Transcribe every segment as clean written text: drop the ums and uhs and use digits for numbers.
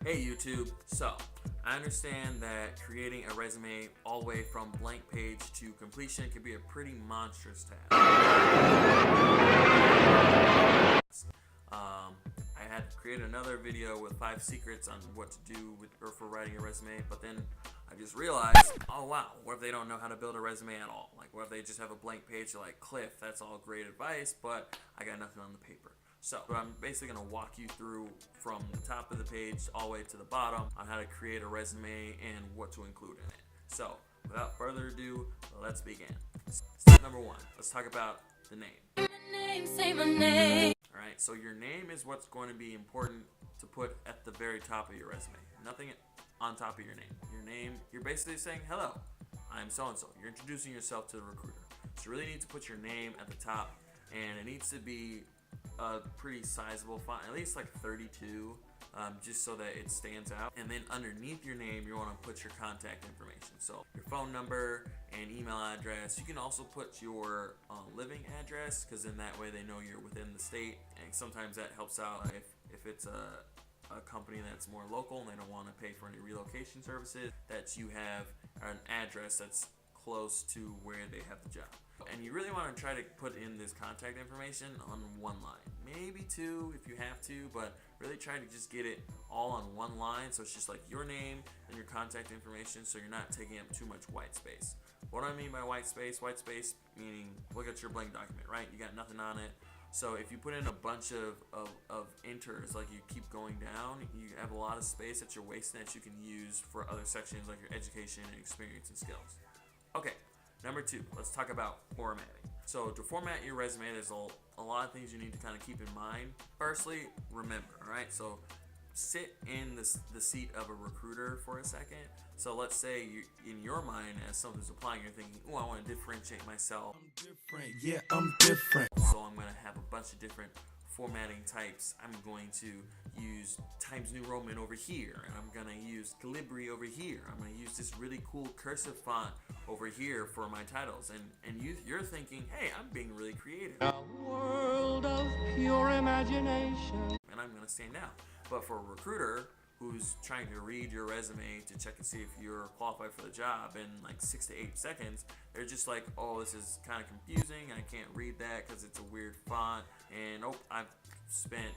Hey YouTube, so I understand that creating a resume all the way from blank page to completion can be a pretty monstrous task. I had created another video with 5 secrets on what to do for writing a resume, but then I just realized, oh wow, what if they don't know how to build a resume at all? Like, what if they just have a blank page like Cliff? That's all great advice, but I got nothing on the paper. So I'm basically going to walk you through from the top of the page all the way to the bottom on how to create a resume and what to include in it. So without further ado, let's begin. Step number 1, let's talk about the name. Say my name. Alright, so your name is what's going to be important to put at the very top of your resume. Nothing on top of your name. Your name, you're basically saying, hello, I'm so-and-so. You're introducing yourself to the recruiter. So you really need to put your name at the top, and it needs to be a pretty sizable font, at least like 32, just so that it stands out. And then underneath your name, you want to put your contact information. So your phone number and email address. You can also put your living address, because then that way they know you're within the state. And sometimes that helps out if it's a company that's more local and they don't want to pay for any relocation services, that you have an address that's close to where they have the job. And you really want to try to put in this contact information on one line, maybe 2 if you have to, but really try to just get it all on one line, so it's just like your name and your contact information, so you're not taking up too much white space. What do I mean by white space? White space meaning, look at your blank document, right? You got nothing on it. So if you put in a bunch of enters, like you keep going down, you have a lot of space that you're wasting that you can use for other sections like your education and experience and skills. Okay, number 2, let's talk about formatting. So to format your resume, there's a lot of things you need to kind of keep in mind. Firstly, remember, all right? So sit in the seat of a recruiter for a second. So let's say in your mind, as someone who's applying, you're thinking, oh, I want to differentiate myself. I'm different, yeah, I'm different. So I'm going to have a bunch of different formatting types. I'm going to use Times New Roman over here, and I'm going to use Calibri over here. I'm going to use this really cool cursive font over here for my titles. And you're thinking, hey, I'm being really creative. A world of pure imagination. And I'm going to stand out. But for a recruiter who's trying to read your resume to check and see if you're qualified for the job in like 6 to 8 seconds, they're just like, oh, this is kind of confusing. I can't read that because it's a weird font. And oh, I've spent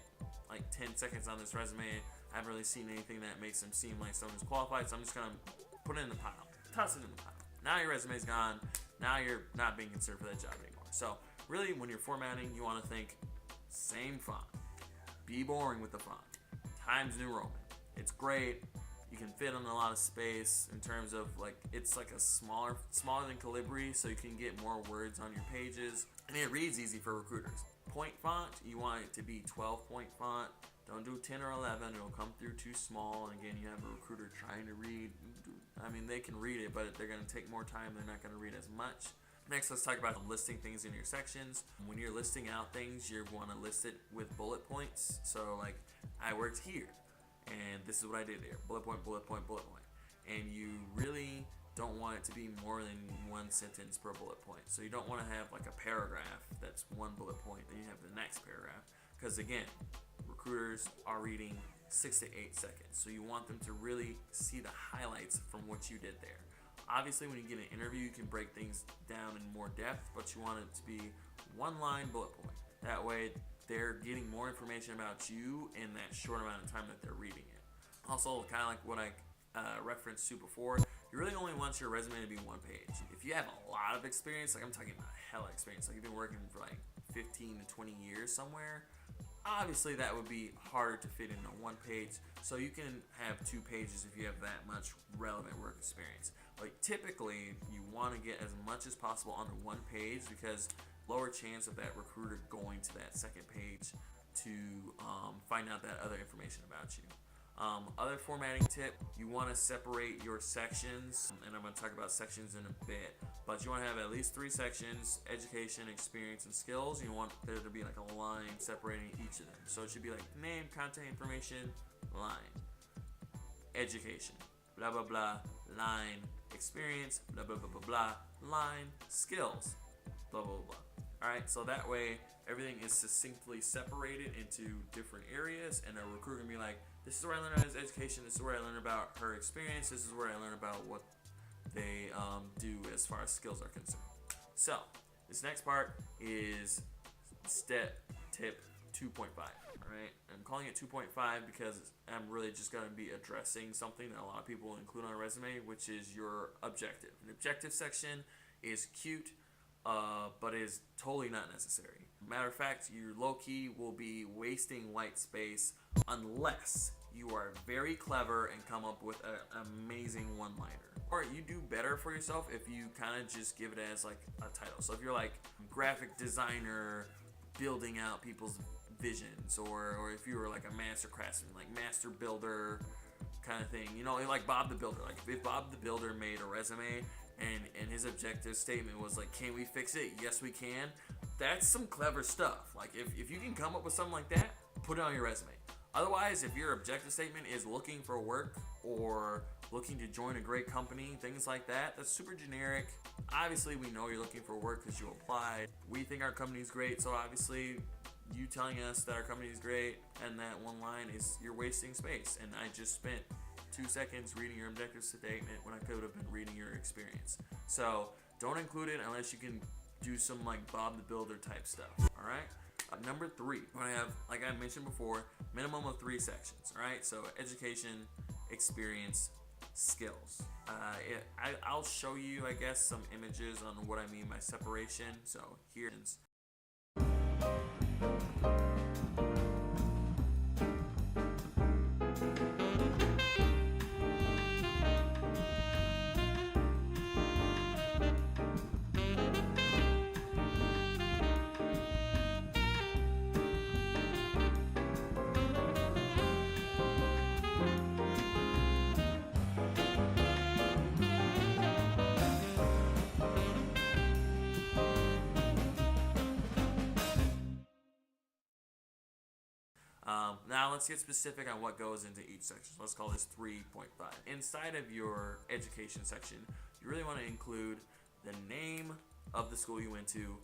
like 10 seconds on this resume. I haven't really seen anything that makes them seem like someone who's qualified, so I'm just going to put it in the pile. Toss it in the pile. Now your resume's gone. Now you're not being considered for that job anymore. So really, when you're formatting, you want to think same font. Be boring with the font. Times New Roman. It's great. You can fit on a lot of space in terms of like, it's like a smaller than Calibri, so you can get more words on your pages, and it reads easy for recruiters. Point font, you want it to be 12-point font. Don't do 10 or 11, it'll come through too small, and again, you have a recruiter trying to read. I mean, they can read it, but they're going to take more time. They're not going to read as much. Next, let's talk about listing things in your sections. When you're listing out things, you want to list it with bullet points. So like, I worked here, and this is what I did there. Bullet point, bullet point, bullet point. And you really don't want it to be more than 1 sentence per bullet point. So you don't want to have like a paragraph that's 1 bullet point, then you have the next paragraph. Because again, recruiters are reading 6 to 8 seconds. So you want them to really see the highlights from what you did there. Obviously, when you get an interview, you can break things down in more depth, but you want it to be 1-line bullet point. That way, they're getting more information about you in that short amount of time that they're reading it. Also, kind of like what I referenced to before, you really only want your resume to be 1 page. If you have a lot of experience, like I'm talking about hella experience, like you've been working for like 15 to 20 years somewhere, obviously that would be harder to fit into 1 page. So you can have 2 pages if you have that much relevant work experience. But typically, you want to get as much as possible onto 1 page, because lower chance of that recruiter going to that second page to find out that other information about you. Other formatting tip, you want to separate your sections, and I'm going to talk about sections in a bit, but you want to have at least 3 sections: education, experience, and skills. You want there to be like a line separating each of them. So it should be like name, contact information, line, education, blah blah blah, line, experience, blah blah blah blah blah, line, skills, blah blah blah. Alright, so that way everything is succinctly separated into different areas, and a recruiter can be like, this is where I learn about his education. This is where I learn about her experience. This is where I learn about what they do as far as skills are concerned. So this next part is step tip 2.5. Alright, I'm calling it 2.5 because I'm really just going to be addressing something that a lot of people include on a resume, which is your objective. An objective section is cute, but is totally not necessary. Matter of fact, you low-key will be wasting white space unless you are very clever and come up with an amazing one-liner. Or you do better for yourself if you kind of just give it as like a title. So if you're like graphic designer building out people's visions, or if you were like a master craftsman, like master builder kind of thing, you know, like Bob the Builder. Like if Bob the Builder made a resume and his objective statement was like, can we fix it? Yes, we can. That's some clever stuff. Like if you can come up with something like that, put it on your resume. Otherwise, if your objective statement is looking for work or looking to join a great company, things like that, that's super generic. Obviously, we know you're looking for work because you applied. We think our company's great, so obviously you telling us that our company is great and that one line is you're wasting space. And I just spent 2 seconds reading your objective statement when I could have been reading your experience. So don't include it unless you can do some like Bob the Builder type stuff. All right. Number 3, I have, like I mentioned before, minimum of 3 sections. All right. So education, experience, skills. I'll show you, I guess, some images on what I mean by separation. So here's now let's get specific on what goes into each section. So let's call this 3.5. Inside of your education section, you really want to include the name of the school you went to,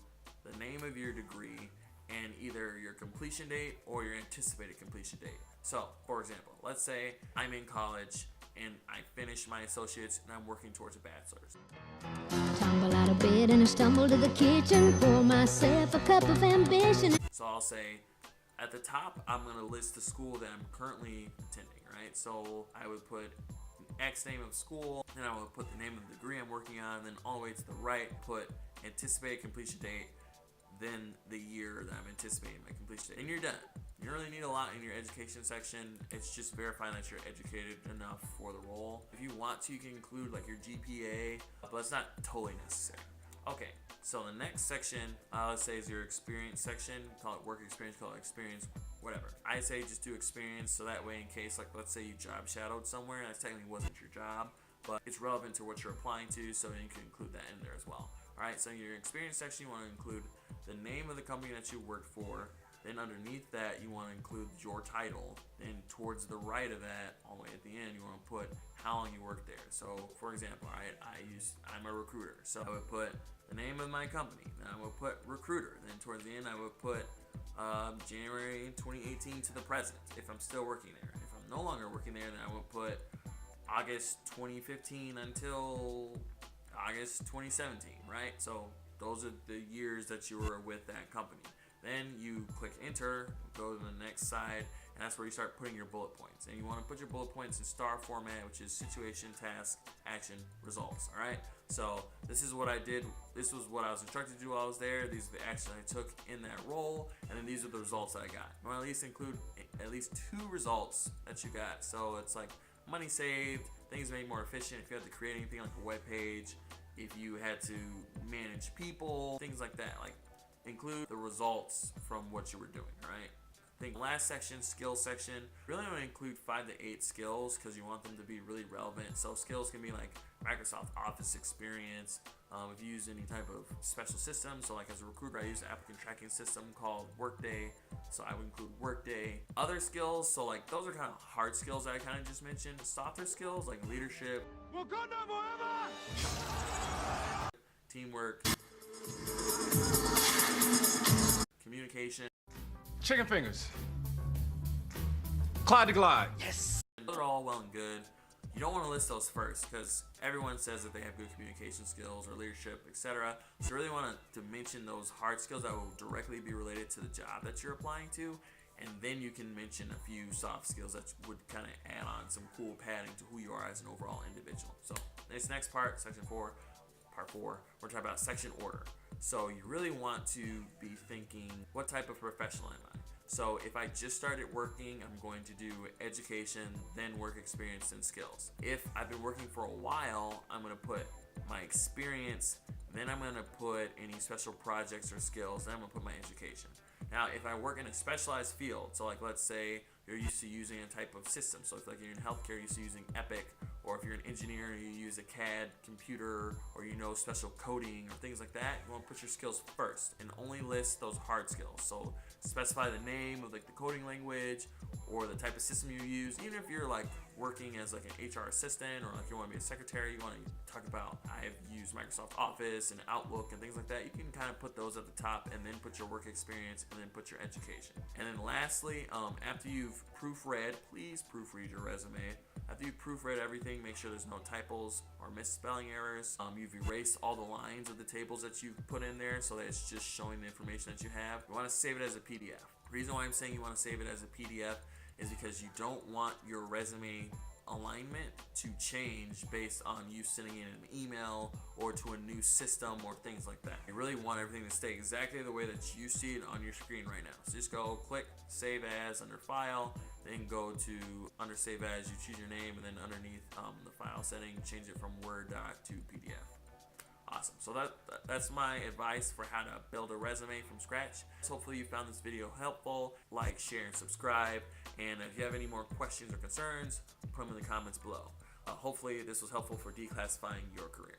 the name of your degree, and either your completion date or your anticipated completion date. So, for example, let's say I'm in college and I finished my associates and I'm working towards a bachelor's. Tumble out of bed and I stumble to the kitchen, pour myself a cup of ambition. So I'll say, at the top, I'm going to list the school that I'm currently attending, right? So I would put X name of school, then I would put the name of the degree I'm working on, then all the way to the right, put anticipated completion date, then the year that I'm anticipating my completion date. And you're done. You don't really need a lot in your education section. It's just verifying that you're educated enough for the role. If you want to, you can include like your GPA, but it's not totally necessary. Okay, so the next section, let's say is your experience section. Call it work experience, call it experience, whatever. I say just do experience, so that way in case, like let's say you job shadowed somewhere, and that technically wasn't your job, but it's relevant to what you're applying to, so you can include that in there as well. Alright, so in your experience section, you want to include the name of the company that you worked for. Then underneath that, you want to include your title. Then towards the right of that, all the way at the end, you want to put how long you worked there. So, for example, I'm a recruiter, so I would put the name of my company. Then I would put recruiter. Then towards the end, I would put January 2018 to the present, if I'm still working there. If I'm no longer working there, then I would put August 2015 until August 2017, right? So those are the years that you were with that company. Then you click enter, go to the next side, and that's where you start putting your bullet points. And you want to put your bullet points in star format, which is situation, task, action, results. All right. So this is what I did. This was what I was instructed to do while I was there. These are the actions I took in that role, and then these are the results that I got. You want to at least include at least 2 results that you got. So it's like money saved, things made more efficient. If you had to create anything like a web page, if you had to manage people, things like that. Like include the results from what you were doing, right? I think last section, skills section, really want to include 5 to 8 skills because you want them to be really relevant. So skills can be like Microsoft Office experience, if you use any type of special system. So like as a recruiter, I use an applicant tracking system called Workday. So I would include Workday. Other skills, so like those are kind of hard skills that I kind of just mentioned. Softer skills like leadership, Wakanda forever! teamwork, communication. Chicken fingers. Clyde to glide. Those are all well and good. You don't want to list those first because everyone says that they have good communication skills or leadership, etc. So you really want to mention those hard skills that will directly be related to the job that you're applying to, and then you can mention a few soft skills that would kind of add on some cool padding to who you are as an overall individual. So this next part, section 4, part 4, we're talking about section order. So you really want to be thinking, what type of professional am I? So if I just started working, I'm going to do education, then work experience and skills. If I've been working for a while, I'm going to put my experience, then I'm going to put any special projects or skills, then I'm going to put my education. Now, if I work in a specialized field, so like let's say you're used to using a type of system, so if like you're in healthcare, you're used to using Epic, or if you're an engineer, you use a CAD computer, or you know special coding or things like that, you want to put your skills first and only list those hard skills. So specify the name of like the coding language or the type of system you use. Even if you're like working as like an HR assistant or like you want to be a secretary, you want to talk about I've used Microsoft Office and Outlook and things like that. You can kind of put those at the top and then put your work experience and then put your education. And then lastly, after you've proofread, please proofread your resume. After you've proofread everything, make sure there's no typos or misspelling errors. You've erased all the lines of the tables that you've put in there so that it's just showing the information that you have. You want to save it as a PDF. The reason why I'm saying you want to save it as a PDF is because you don't want your resume alignment to change based on you sending in an email or to a new system or things like that. You really want everything to stay exactly the way that you see it on your screen right now. So just go click Save As under File, then go to under Save As, you choose your name, and then underneath the file setting, change it from Word doc to PDF. Awesome. So that's my advice for how to build a resume from scratch. So hopefully you found this video helpful. Like, share, and subscribe. And if you have any more questions or concerns, put them in the comments below. Hopefully this was helpful for declassifying your career.